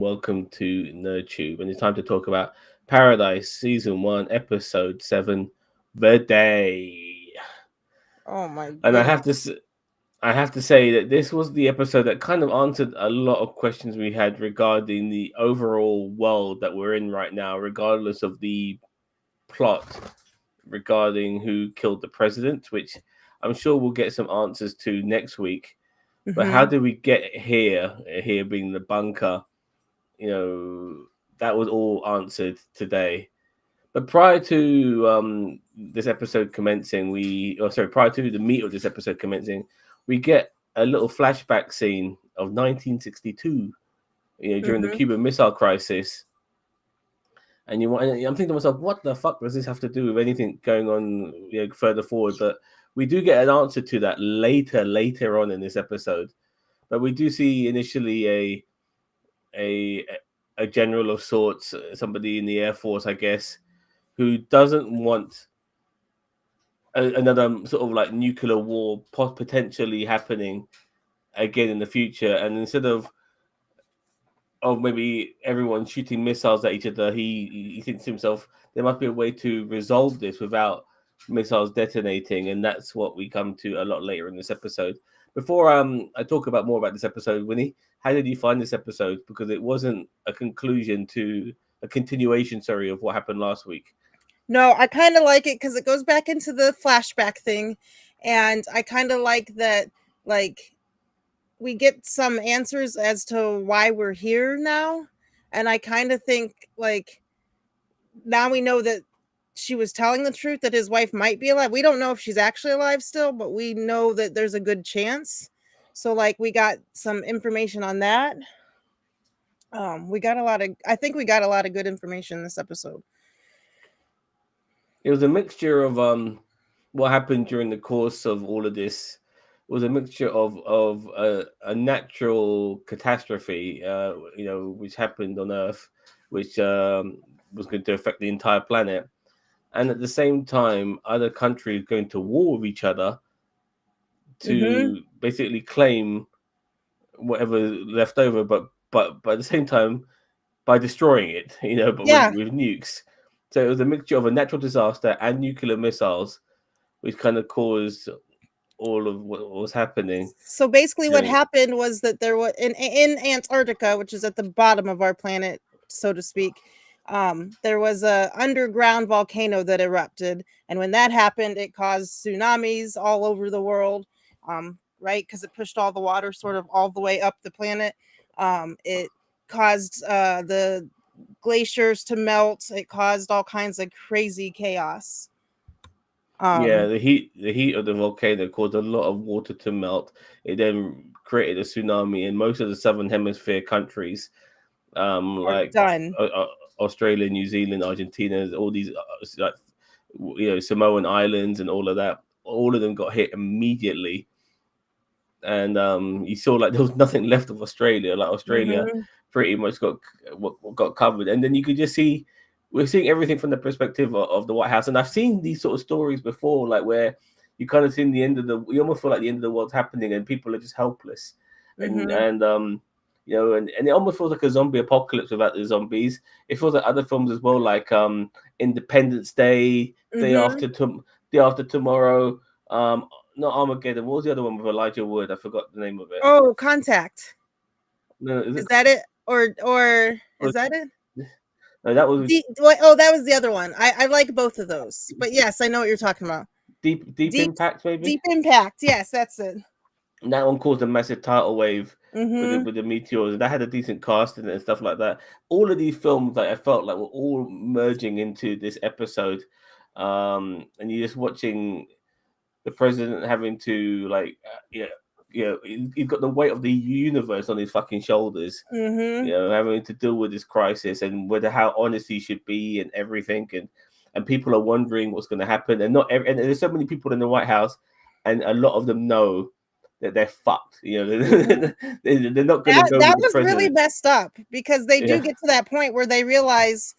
Welcome to NerdTube, and it's time to talk about Paradise Season 1, Episode 7, The Day. Oh my And goodness. I have to say that this was the episode that kind of answered a lot of questions we had regarding the overall world that we're in right now, regardless of the plot regarding who killed the president, which I'm sure we'll get some answers to next week. But how Mm-hmm. did we get here? Here being the bunker, you know, that was all answered today. But prior to this episode commencing, prior to the meat of this episode commencing, we get a little flashback scene of 1962, during the Mm-hmm. Cuban Missile Crisis. And I'm thinking to myself, what the fuck does this have to do with anything going on, further forward? But we do get an answer to that later on in this episode. But we do see initially a a general of sorts, somebody in the Air Force, I guess, who doesn't want another sort of like nuclear war potentially happening again in the future. And instead of maybe everyone shooting missiles at each other, he thinks to himself there must be a way to resolve this without missiles detonating, and that's what we come to a lot later in this episode. Before I talk about more about this episode, Winnie, how did you find this episode? Because it wasn't a conclusion to a continuation, sorry, of what happened last week. No, I kind of like it because it goes back into the flashback thing, and I kind of like that. Like we get some answers as to why we're here now, and I kind of think like now we know that she was telling the truth that his wife might be alive. We don't know if she's actually alive still, but we know that there's a good chance. So like we got some information on that. We got a lot of I think we got a lot of good information in this episode. It was a mixture of what happened during the course of all of this. It was a mixture of a natural catastrophe, which happened on Earth, which was going to affect the entire planet, and at the same time, other countries going to war with each other Mhm. to basically claim whatever left over, but at the same time by destroying it, but Yeah. with nukes. So it was a mixture of a natural disaster and nuclear missiles, which kind of caused all of what was happening So basically what during. happened was that there was in Antarctica, which is at the bottom of our planet, so to speak, there was a underground volcano that erupted, and when that happened, it caused tsunamis all over the world, right? Because it pushed all the water sort of all the way up the planet. It caused the glaciers to melt. It caused all kinds of crazy chaos. Yeah, Um, the heat of the volcano caused a lot of water to melt. It then created a tsunami in most of the southern hemisphere countries, are like done. Australia, New Zealand, Argentina, all these like Samoan islands and all of that. All of them got hit immediately, and you saw like there was nothing left of Australia. Like Australia Hmm. pretty much what got covered, and then you could just see we're seeing everything from the perspective of the White House. And I've seen these sort of stories before, like where you kind of seen the end of the, you almost feel like the end of the world's happening, and people are just helpless, and Hmm. and um. And it almost feels like a zombie apocalypse without the zombies. It feels like other films as well, like Independence Day, Day Hmm. After Day After Tomorrow, um, not Armageddon. What was the other one with Elijah Wood? I forgot the name of it. Oh, Contact. No, is it? Is that it? Or is Was, that it? no, that was Oh, that was the other one. I like both of those. But yes, I know what you're talking about. Deep Deep Impact, maybe. Deep Impact. Yes, that's it. And that one caused a massive tidal wave Mhm. with the meteors, and that had a decent cast in it and stuff like that. All of these films, like I felt like were all merging into this episode, and you're just watching the president having to like, he's got the weight of the universe on his fucking shoulders. Mhm. Having to deal with this crisis and whether how honest he should be and everything, and people are wondering what's going to happen, and and there's so many people in the White House, and a lot of them know that they're fucked. Mhm. They're not going to That go that with the was really president. messed up because they do Yeah, get to that point where they realize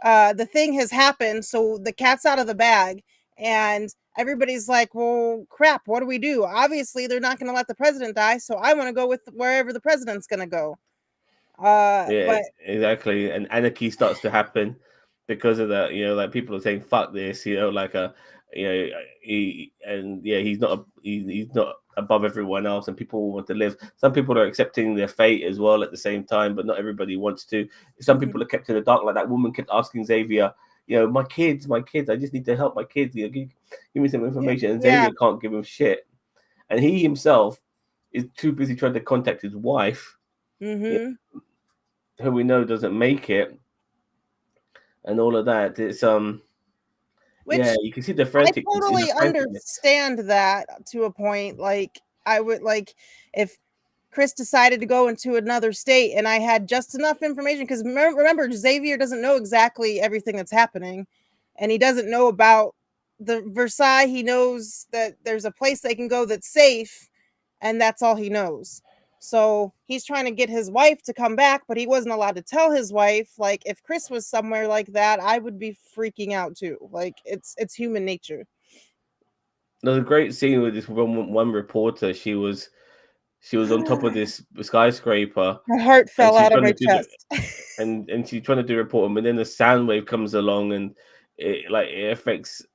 the thing has happened, so the cat's out of the bag, and everybody's like, "Well, crap, what do we do?" Obviously, they're not going to let the president die, so I want to go with wherever the president's going to go. Yeah, But exactly. And anarchy starts to happen because of that. Like people are saying, "Fuck this," like you know, he's not he's not above everyone else, and people want to live. Some people are accepting their fate as well at the same time, but not everybody wants to. Some mhm. people are kept in the dark, like that woman kept asking Xavier, my kids, I just need to help my kids. Give me some Yeah, information, and yeah. Xavier can't give him shit, and he himself is too busy trying to contact his wife, Mhm. who we know doesn't make it, and all of that. It's yeah, Which you can see the I frantic in the totally franticness. understand that to a point. Like, I would like if Chris decided to go into another state and I had just enough information because remember, Xavier doesn't know exactly everything that's happening, and he doesn't know about the Versailles. He knows that there's a place they can go that's safe, and that's all he knows. So he's trying to get his wife to come back, but he wasn't allowed to tell his wife. Like, if Chris was somewhere like that, I would be freaking out too. Like, it's human nature. There's a great scene with this one reporter. She was on top of this skyscraper, My heart and fell she's out of trying my to do the chest. and she's trying to do report him, and then the sound wave comes along, and it affects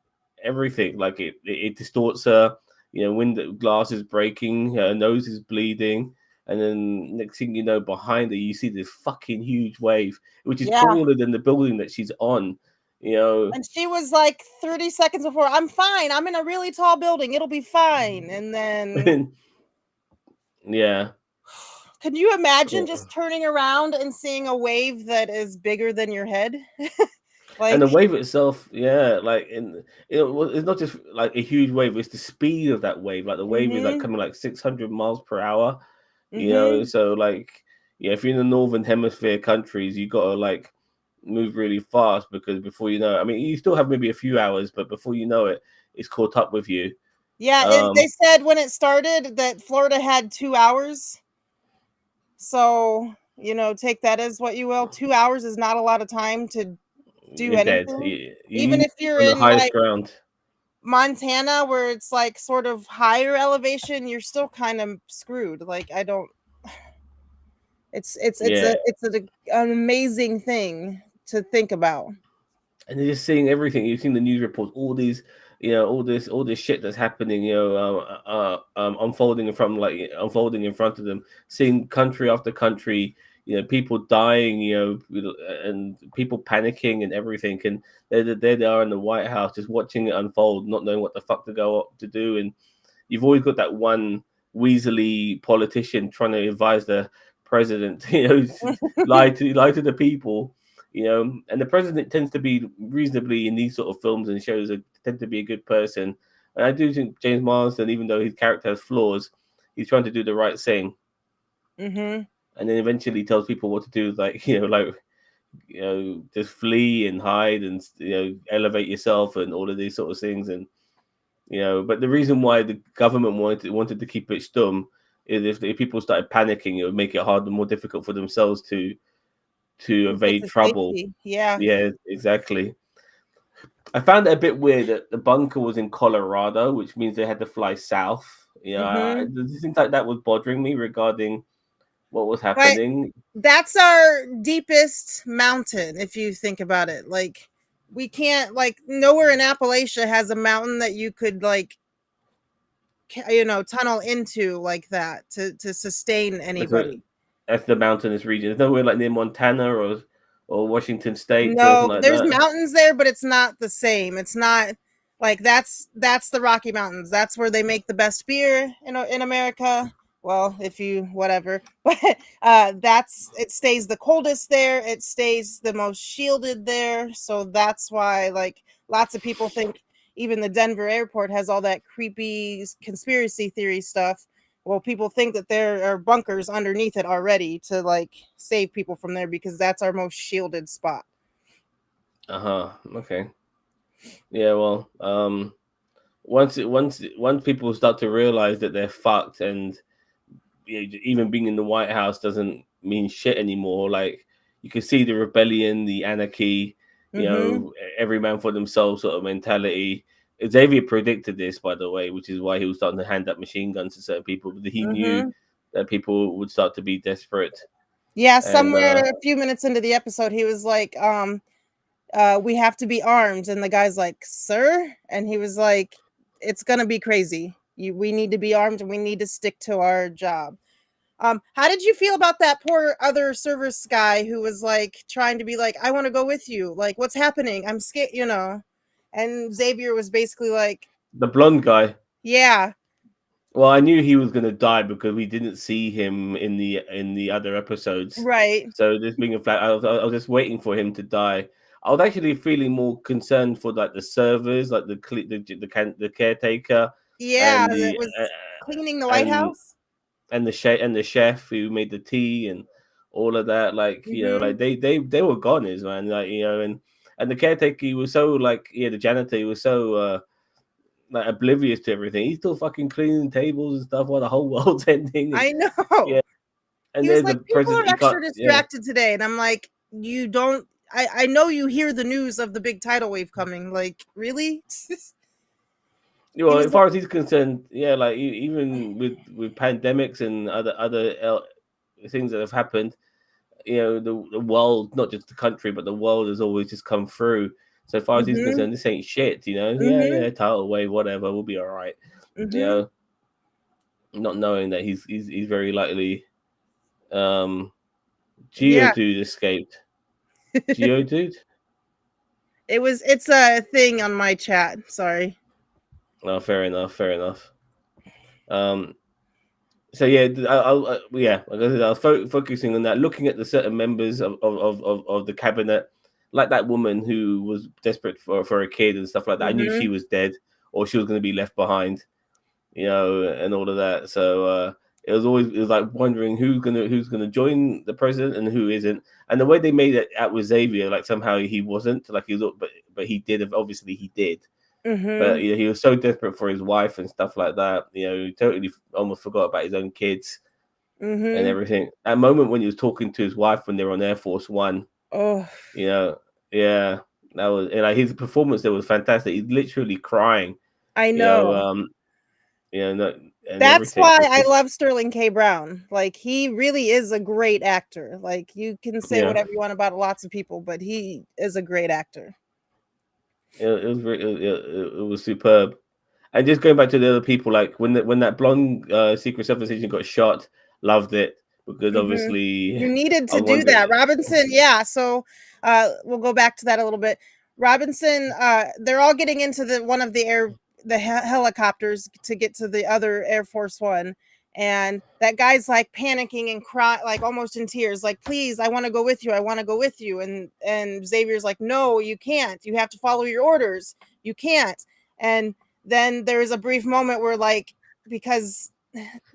everything. Like it distorts her. Window glass is breaking, her nose is bleeding, and then next thing you know, behind her, you see this fucking huge wave, which is Yeah. taller than the building that she's on. You know, And she was like 30 seconds before, I'm fine. I'm in a really tall building. It'll be fine. And then, yeah. can you imagine just turning around and seeing a wave that is bigger than your head? And Like, the wave itself, yeah, like it's not just like a huge wave; it's the speed of that wave. Like the wave is like mhm, coming like 600 miles per hour. mhm. So like, yeah, if you're in the northern hemisphere countries, you gotta like move really fast because before you know it, I mean, you still have maybe a few hours, but before you know it, it's caught up with you. Yeah, they Um, said when it started that Florida had 2 hours. So, take that as what you will. 2 hours is not a lot of time to do you're dead. anything. You Even need if you're on the in highest like ground. Montana where it's like sort of higher elevation, you're still kind of screwed. Like, I don't Yeah, an amazing thing to think about. and they're just seeing everything. You've seen the news reports, all these, all this shit that's happening, unfolding in front of them. Seeing country after country, people dying, and people panicking and everything. And there they are in the White House, just watching it unfold, not knowing what the fuck to go up to do. And you've always got that one weaselly politician trying to advise the president, lie to the people, and the president tends to be reasonably in these sort of films and shows tend to be a good person. And I do think James Marsden, even though his character has flaws, he's trying to do the right thing, Mhm. and then eventually tells people what to do, like just flee and hide and elevate yourself and all of these sort of things. And but the reason why the government wanted to keep it stum is if people started panicking, it would make it harder, more difficult for themselves to To get evade to trouble. safety. Yeah. Yeah, exactly. I found it a bit weird that the bunker was in Colorado, which means they had to fly south. Mhm. Things like that was bothering me regarding what was But happening. that's our deepest mountain if you think about it. Like, we can't, like, nowhere in Appalachia has a mountain that you could like tunnel into like that to sustain So anybody. that's the mountainous region. There's nowhere like near Montana or Washington State or anything No, like there's that. mountains there, but it's not the same. It's not like that's the Rocky Mountains. That's where they make the best beer in America. Well, if you whatever, but that's it stays the coldest there. It stays the most shielded there. So that's why like lots of people think even the Denver airport has all that creepy conspiracy theory stuff. Well, people think that there are bunkers underneath it already to like save people from there because that's our most shielded spot. Uh-huh. Okay. Yeah, well, once people start to realize that they're fucked, and even being in the White House doesn't mean shit anymore. Like you can see the rebellion, the anarchy, Mhm. every man for themselves sort of mentality. Xavier predicted this, by the way, which is why he was starting to hand out machine guns to certain people. But he knew Mhm. that people would start to be desperate. Yeah, And somewhere a few minutes into the episode, he was like, we have to be armed. And the guy's like, sir? And he was like, it's gonna be crazy. We need to be armed and we need to stick to our job. How did you feel about that poor other service guy who was like trying to be like, I want to go with you. Like, what's happening? I'm scared, you know. And Xavier was basically like, the blonde guy. yeah, Well, I knew he was going to die because we didn't see him in the other episodes. right. So this being a fact, I was just waiting for him to die. I was actually feeling more concerned for like the servers, like the caretaker Yeah, and that the was cleaning the White and House. the chef who made the tea and all of that. Like Mm-hmm. like they were goners, man. Like and the caretaker he was so like the janitor he was so like oblivious to everything. He's still fucking cleaning tables and stuff while the whole world's ending. And I know. yeah, and He was there's the like, people president. are He can't. extra Yeah, distracted today. And I'm like, you don't, I know you hear the news of the big tidal wave coming. Like, really? He well, was as far as he's concerned, yeah, like even with pandemics and other things that have happened, the world, not just the country, but the world has always just come through. So as far as he's mm-hmm, concerned, this ain't shit. mm-hmm, Yeah, tidal wave, whatever, we'll be all right. You mm-hmm. know, not knowing that he's very likely um Yeah. Geodude escaped. Geodude? It's a thing on my chat. Sorry. Oh, fair enough, fair enough. Um, so yeah, yeah, like I said, I was focusing on that, looking at the certain members of the cabinet, like that woman who was desperate for a kid and stuff like that. I knew she Mm-hmm, was dead or she was going to be left behind, and all of that. So it was like wondering who's gonna join the president and who isn't. And the way they made it out with Xavier, like somehow he wasn't, like he looked, but he did. Obviously, he did. mm-hmm, But he was so desperate for his wife and stuff like that. He totally almost forgot about his own kids and mm-hmm. everything. That moment when he was talking to his wife when they were on Air Force One, Oh, you know, yeah, that was and like his performance there was fantastic. He's literally crying, I you know, know. and That's everything. why It's I just love Sterling K. Brown. Like, he really is a great actor. Like, you can say yeah, whatever you want about lots of people, but he is a great actor. it was it was superb. And just going back to the other people, like when that blonde Secret Service agent got shot, loved it because Mhm. obviously You needed I to was do wondering, that. Robinson, yeah, so, we'll go back to that a little bit. Robinson, they're all getting into the one of the helicopters to get to the other Air Force One, and that guy's, like, panicking and cry like, almost in tears, like, "Please, I wanna go with you, I wanna go with you," and Xavier's like, "No, you can't. You have to follow your orders. You can't." And then there's a brief moment where, like, because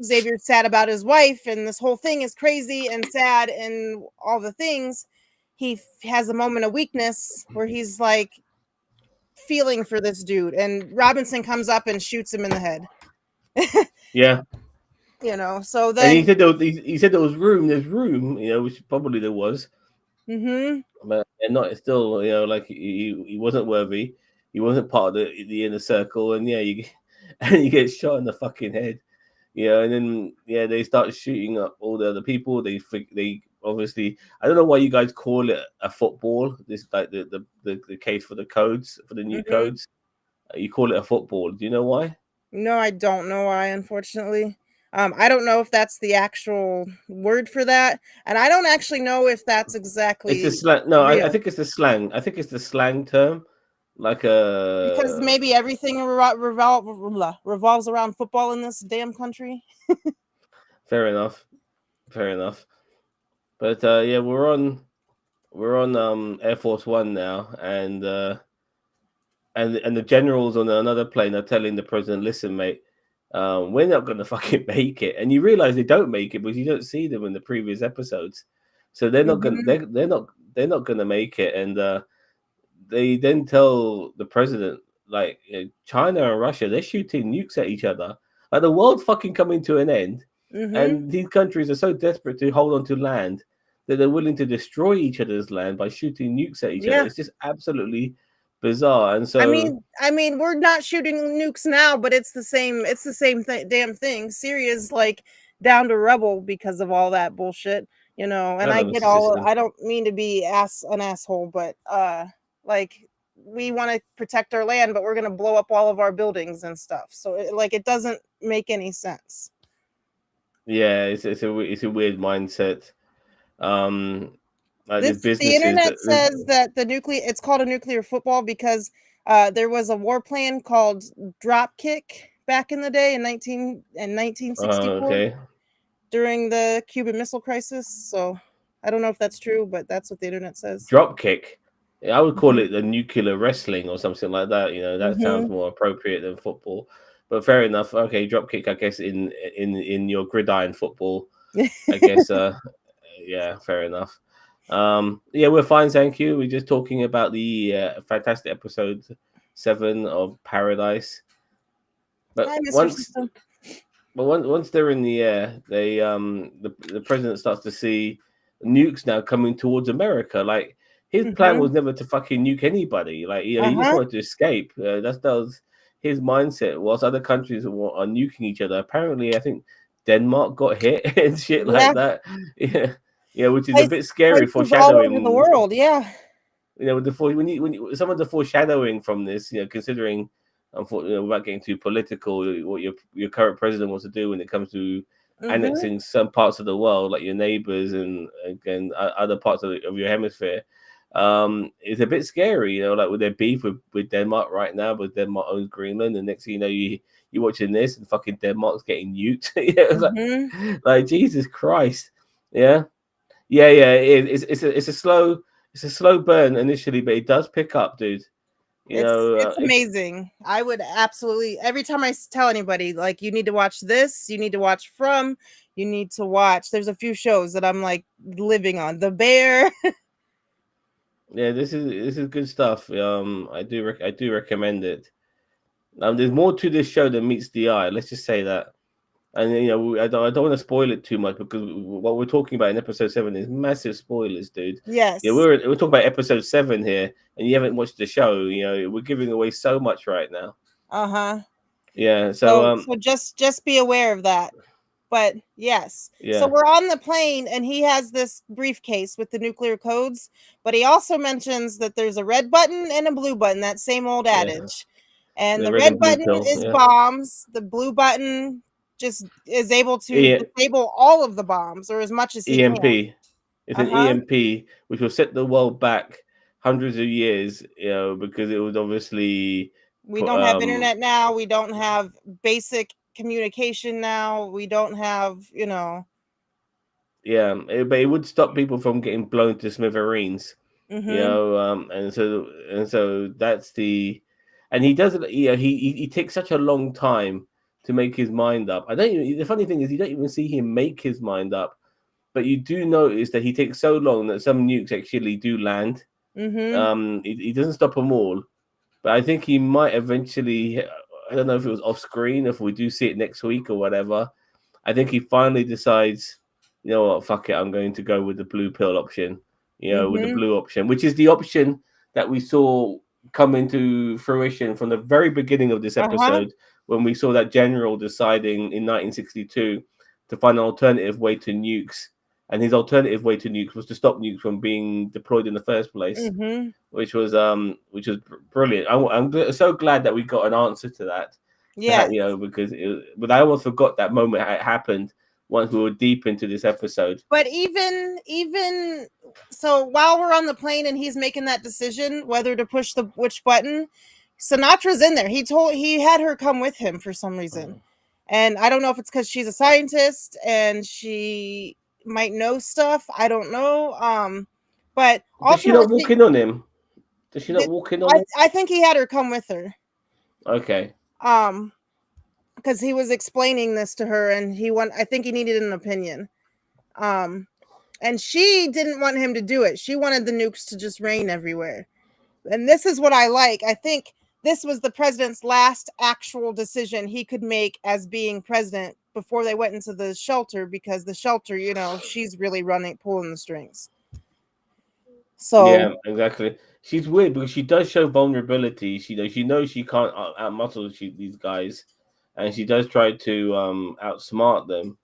Xavier's sad about his wife and this whole thing is crazy and sad and all the things, has a moment of weakness where he's like feeling for this dude, and Robinson comes up and shoots him in the head. yeah. So And he then said he said there was room. There's room, which probably there was, mhm, but and not still, like he wasn't worthy. He wasn't part of the inner circle, and yeah, you and you get shot in the fucking head. And then they start shooting up all the other people. They obviously I don't know why you guys call it a football. This like the case for the codes for the new mhm. codes. You call it a football. Do you know why? No, I don't know why, unfortunately. I don't know if that's the actual word for that, and I don't actually know if that's It's the exactly slang. No, I real. think it's the slang. I think it's the slang term, like Because maybe everything revolves around football in this damn country. fair enough, fair enough. But yeah, we're on Air Force One now, and the generals on another plane are telling the president, "Listen, mate, we're not gonna fucking make it." And you realize they don't make it because you don't see them in the previous episodes, so they're not gonna Mhm, they're not gonna make it. And they then tell the president, like China and Russia, they're shooting nukes at each other. Like the world's fucking coming to an end, mhm. and these countries are so desperate to hold on to land that they're willing to destroy each other's land by shooting nukes at each other. Yeah. It's just absolutely bizarre. And I so mean I mean, we're not shooting nukes now, but it's the same damn thing. Syria's, like, down to rubble because of all that bullshit. you know. And I I love the get all. system. I don't mean to be an asshole, but like we want to protect our land, but we're gonna blow up all of our buildings and stuff. So it doesn't make any sense. Yeah, it's a weird mindset. Um, like there's The businesses internet that there's, says that it's called a nuclear football because there was a warplane called Dropkick back in the day in 1964 okay. during the Cuban Missile Crisis. So I don't know if that's true, but that's what the internet says. Drop kick. Yeah, I would call Hmm. it the nuclear wrestling or something like that. You know, that sounds Hmm. more appropriate than football. But fair enough. Okay, drop kick. I guess in your gridiron football. I guess. Yeah, fair enough. Yeah, we're fine. Thank you. We're just talking about the fantastic episode 7 of Paradise. But Hi, Mr. once System. once they're in the air, the president starts to see nukes now coming towards America. Like his plan Hmm. was never to fucking nuke anybody. Like he just Uh-huh. wanted to escape. That was his mindset. Whilst other countries are nuking each other, apparently I think Denmark got hit and shit like Yeah. that. Yeah, yeah, which is a bit scary, Places all over the foreshadowing. world. Yeah. You know, with the some of the foreshadowing from this, you know, considering, unfortunately, without getting too political, what your current president wants to do when it comes to Hmm. annexing some parts of the world, like your neighbors and again other parts of your hemisphere, is a bit scary. You know, like with their beef with Denmark right now, but Denmark owns Greenland, and next thing you know, you watching this and fucking Denmark's getting nuked. Yeah, it's Hmm. like Jesus Christ. Yeah, yeah. It's a slow burn initially, but it does pick up, dude. You know, It's amazing. I would absolutely every time tell anybody like you need to watch this, you need to watch From, you need to watch. There's a few shows that I'm like living on. The Bear. yeah, this is good stuff. I do recommend it. There's more to this show than meets the eye. Let's just say that. And you know, I don't want to spoil it too much because what we're talking about in episode 7 is massive spoilers, dude. Yeah, Yes. we're talking about episode 7 here, and you haven't watched the show. You know, we're giving away so much right now. Uh-huh. Yeah, so So just be aware of that. But yes. So yeah, we're on the plane and he has this briefcase with the nuclear codes, but he also mentions that there's a red button and a blue button, that same old yeah, adage. And the the red red and blue button pill. is Yeah, bombs, the blue button just is able to E- disable all of the bombs or as much as he can. EMP. It's an Uh-huh. EMP which will set the world back hundreds of years. You know, because it was obviously We put. don't have internet now, we don't have basic communication now, we don't have, Yeah, but it would stop people from getting blown to smithereens. You mhm. know, and so that's the, and he doesn't. You know, he takes such a long time to make his mind up. I don't even. The funny thing is, you don't even see him make his mind up, but you do notice that he takes so long that some nukes actually do land. Mhm. He doesn't stop them all, but I think he might eventually. I don't know if it was off screen, if we do see it next week or whatever. I think he finally decides, you know what, fuck it, I'm going to go with the blue pill option, you know, with the Mhm. blue option, which is the option that we saw come into fruition from the very beginning of this Uh-huh. episode when we saw that general deciding in 1962 to find an alternative way to nukes. And his alternative way to nukes was to stop nukes from being deployed in the first place, Mhm. which was brilliant. I'm so glad that we got an answer to that. Yes. You know, because but I almost forgot that moment had happened once we were deep into this episode. But even so while we're on the plane and he's making that decision whether to push the which button, Sinatra's in there. He had her come with him for some reason. And I don't know if it's cuz she's a scientist and she might know stuff. I don't know. But Does she not walk ultimately in on him? Does she not walk in on him? I think he had her come with her. Okay. Um because he was explaining this to her and I think he needed an opinion. Um and she didn't want him to do it. She wanted the nukes to just rain everywhere. And this is what I like. I think this was the president's last actual decision he could make as being president before they went into the shelter because the shelter, she's really pulling the strings. So, Yeah, exactly. She's weird because she does show vulnerability. She knows she can't outmuscle these guys, and she does try to outsmart them.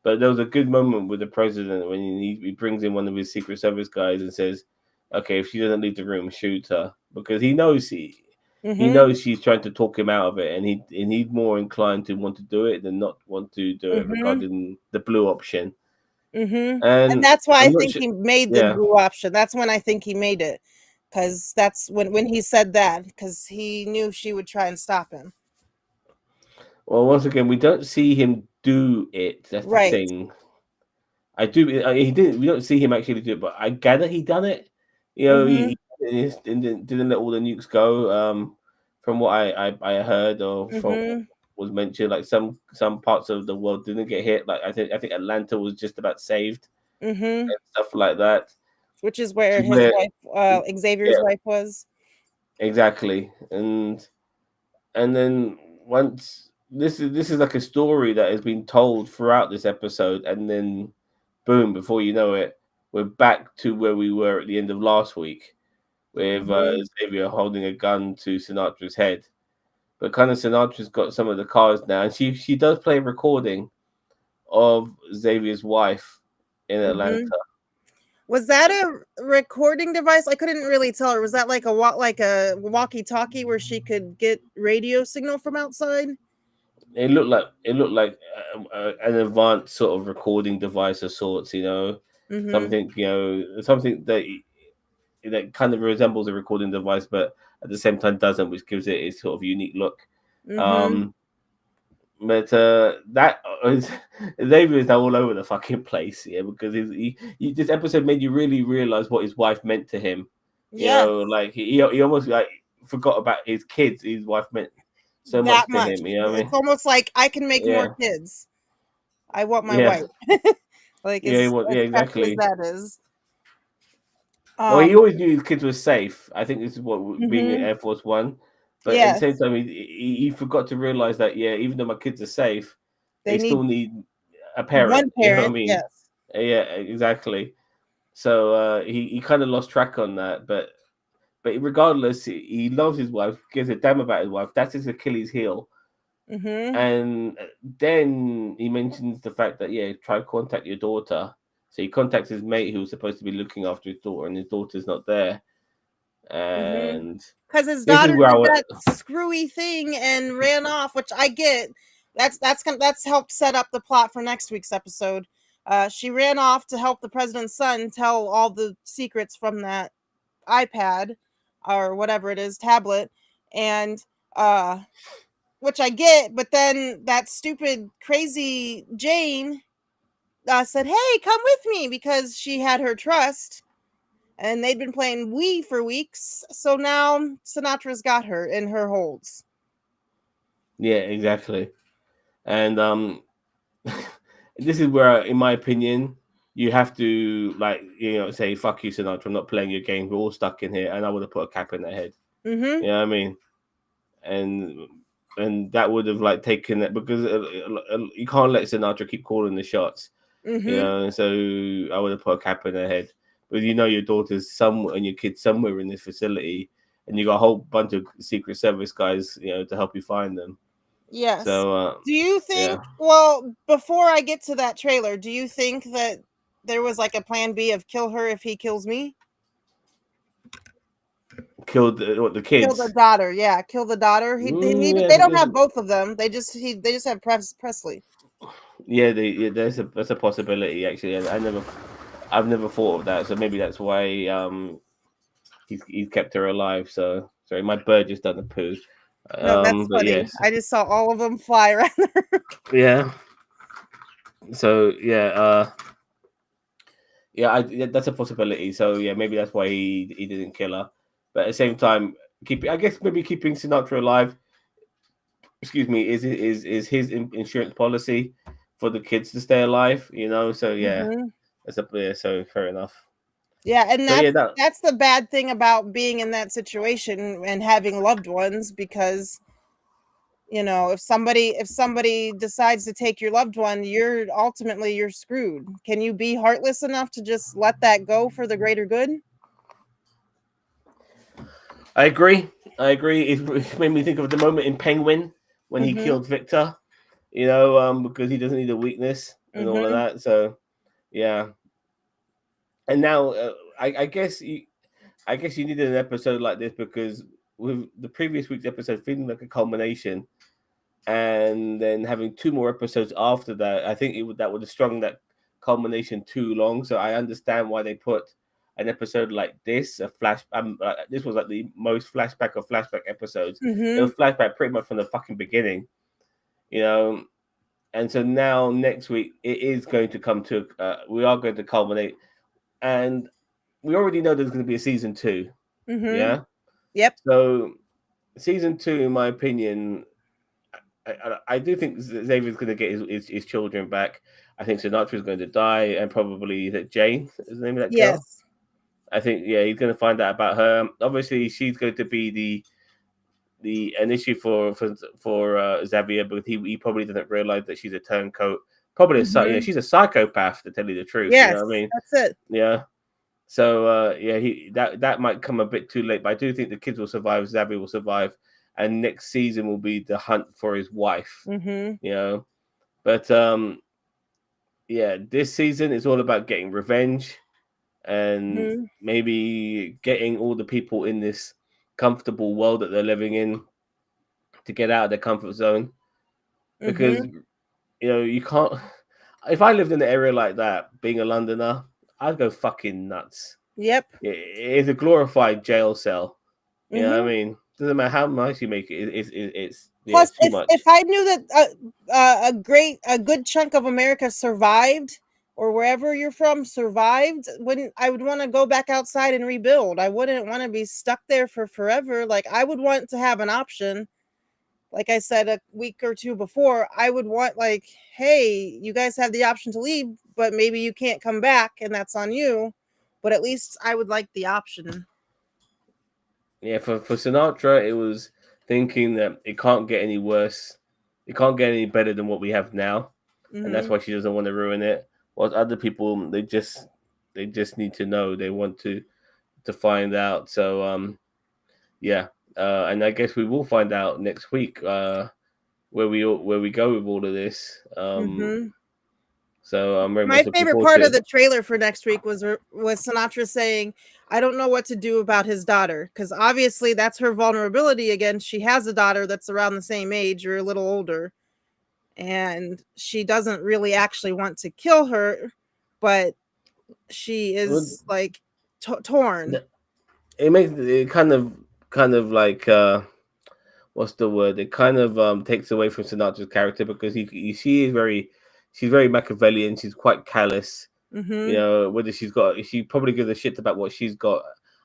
But there was a good moment with the president when he brings in one of his Secret Service guys and says, "Okay, if she doesn't leave the room, shoot her," because he Mhm. knows she's trying to talk him out of it, and he's more inclined to want to do it than not want to do it Mhm. regarding the blue option. Mhm. And And that's why I I'm not think sure. he made the Yeah. blue option. That's when I think he made it, because that's when he said that, because he knew she would try and stop him. Well, once again, we don't see him do it. That's the Right. thing. I do. He didn't. We don't see him actually do it, but I gather he done it. You know, Mhm. he didn't let all the nukes go. From what I heard or from what Mhm. was mentioned, like some parts of the world didn't get hit. Like I think Atlanta was just about saved Mhm. and stuff like that. Which is where To his where, wife, Xavier's yeah, wife, was. exactly. And then once this is like a story that has been told throughout this episode, and then boom, before you know it, we're back to where we were at the end of last week with Mhm. Xavier holding a gun to Sinatra's head. But kind of Sinatra's got some of the cards now, and she does play a recording of Xavier's wife in Atlanta. Mhm. Was that a recording device? I couldn't really tell. Or was that like a walkie-talkie where she could get radio signal from outside? It looked like an advanced sort of recording device of sorts, Mhm. something something that kind of resembles a recording device, but at the same time doesn't, which gives it its sort of unique look. Mhm. Um, but that Xavier is now all over the fucking place, yeah, because this episode made you really realize what his wife meant to him. Yes, Like he almost like forgot about his kids. His wife meant so that much to much. him. You know what I It's mean? almost like I can make more Yeah, kids. I want my yeah, wife. Like yeah. as Yeah, crappy as exactly. that is. Well, he Um. always knew his kids were safe. I think this is what being in Mhm. Air Force One, but at the same Yes, time, he forgot to realize that yeah, even though my kids are safe, they they need still need a parent. one You know what I parent. mean? Yes. Yeah, exactly. So he kind of lost track on that, but regardless, he loves his wife, gives a damn about his wife. That's his Achilles heel. Mhm. And then he mentions the fact that yeah, try to contact your daughter. So he contacts his mate who was supposed to be looking after his daughter, and his daughter's not there. Mhm. And Because his this is daughter where did that screwy thing and ran off, which I get. That's helped set up the plot for next week's episode. She ran off to help the president's son tell all the secrets from that iPad or whatever it is, tablet, and uh, which I get. But then that stupid, crazy Jane said, "Hey, come with me," because she had her trust and they'd been playing Wii for weeks. So now Sinatra's got her in her holds. yeah, exactly. And this is where, in my opinion, you have to like say fuck you, Sinatra. I'm not playing your game. We're all stuck in here, and I would have put a cap in their head. Mm-hmm. You know what I mean? And that would have like taken it because you can't let Sinatra keep calling the shots. Mm-hmm. And so I would have put a cap in their head. But your daughter's somewhere and your kid's somewhere in this facility, and you got a whole bunch of Secret Service guys, to help you find them. Yes. So Do you yeah, think, well, before I get to that trailer, do you think that there was like a plan B of kill her if he kills me? killed the Kill the kids. daughter. Yeah, kill the daughter. Yeah, They don't have both of them. They just have Presley. that's a possibility actually. I've never thought of that. So maybe that's why he's kept her alive. So sorry, my bird just done a poo. No, that's But funny. yes, I just saw all of them fly around. yeah. So yeah, that's a possibility. So yeah, maybe that's why he didn't kill her. But at the same time, I guess maybe keeping Sinatra alive, excuse me, is his insurance policy for the kids to stay alive. So yeah, Hmm. so fair enough. Yeah, and So yeah, that that's the bad thing about being in that situation and having loved ones, because if somebody decides to take your loved one, you're screwed. Can you be heartless enough to just let that go for the greater good? I agree. I agree. It made me think of the moment in Penguin when he Mhm. killed Victor. Because he doesn't need a weakness. and all of Mm-hmm. that. So yeah, and now I guess I guess you needed an episode like this because with the previous week's episode feeling like a culmination, and then having two more episodes after that, I think that would have strung that culmination too long. So I understand why they put an episode like this, a flash. This was like the most flashback of flashback episodes. It Mm-hmm. was flashback pretty much from the fucking beginning, you know. And so now next week it is going to come to. We are going to culminate, and we already know there's going to be a season two. Mm-hmm. Yeah. Yep. So season two, in my opinion, I do think Xavier's going to get his children back. I think Sinatra's going to die, and probably that Jane is the name of that girl. Yes. I think yeah, he's going to find out about her. Obviously, she's going to be an issue for Xavier, but he probably doesn't realize that she's a turncoat. Probably Mm-hmm. she's a psychopath to tell you the truth. You know what I Yes, mean? that's it. Yeah. So yeah, he that might come a bit too late, but I do think the kids will survive. Xavier will survive, and next season will be the hunt for his wife. Mm-hmm. You know, but yeah, this season is all about getting revenge and Mm-hmm. maybe getting all the people in this comfortable world that they're living in to get out of their comfort zone because Mm-hmm. you can't. If I lived in an area like that, being a Londoner, I'd go fucking nuts. Yep. It's a glorified jail cell. You know what I Mm-hmm. mean? Doesn't matter how much you make it. Plus, It's too if much. I knew that a good chunk of America survived, or wherever you're from survived, wouldn't I would want to go back outside and rebuild. I wouldn't want to be stuck there for forever. Like I would want to have an option. Like I said a week or two before, I would want like, hey, you guys have the option to leave, but maybe you can't come back, and that's on you. But at least I would like the option. Yeah, for Sinatra, it was thinking that it can't get any worse. It can't get any better than what we have now, and that's Mm-hmm. why she doesn't want to ruin it. While other people, they just need to know. They want to find out. So yeah, and I guess we will find out next week where we go with all of this. Mm-hmm. So I'm very My much looking favorite forward part to of it. the trailer for next week was Sinatra saying, "I don't know what to do about his daughter," because obviously that's her vulnerability again. She has a daughter that's around the same age or a little older, and she doesn't really actually want to kill her, but she Well, is like torn. it makes it kind of like what's the word? It kind of takes away from Sinatra's character because she's very Machiavellian. She's quite callous. Mm-hmm. Whether she probably gives a shit about what she's got.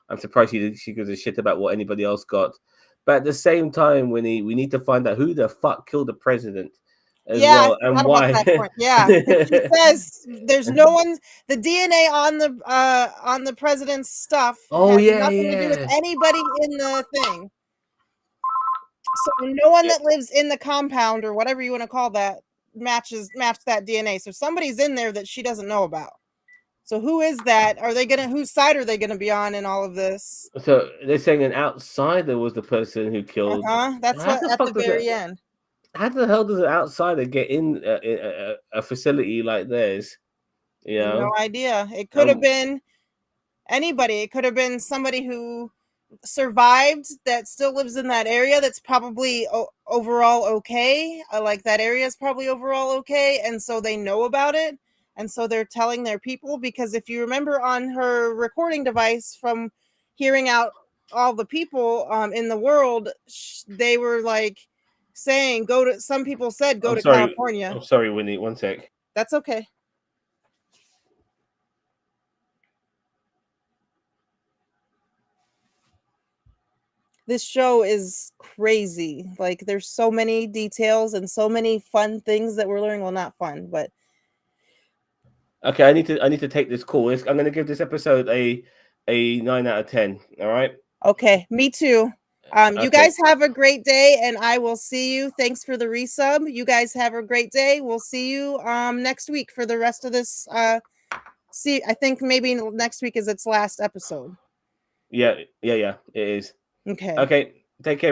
I'm surprised she gives a shit about what anybody else got. But at the same time, we need to find out who the fuck killed the president as Yeah, I well and forgot about why. that point. Yeah, because she says there's no one. The DNA on the president's stuff Oh has yeah, nothing to do with yeah. anybody in the thing. So no one Yeah. that lives in the compound or whatever you want to call that match that DNA. So somebody's in there that she doesn't know about. So who is that? Are they gonna whose side are they gonna be on in all of this? So they're saying an outsider was the person who killed. Uh-huh. That's How what the at the fuck does it? very end. How the hell does an outsider get in a facility like theirs? You No know, idea. It could have um, been anybody. It could have been somebody who survived that still lives in that area that's probably overall okay. Like that area is probably overall okay, and so they know about it, and so they're telling their people. Because if you remember on her recording device from hearing out all the people in the world, they were like saying go to some people said go I'm to sorry. California. I'm sorry, Winnie. One sec. That's okay. This show is crazy. Like there's so many details and so many fun things that we're learning. Well, not fun, but Okay, I need to take this call. I'm going to give this episode a 9 out of 10. All right. okay, me too. You Okay. guys have a great day, and I will see you. Thanks for the resub. You guys have a great day. We'll see you next week for the rest of this. See, I think maybe next week is its last episode. Yeah. Yeah. Yeah. It is. Okay. Okay. Take care.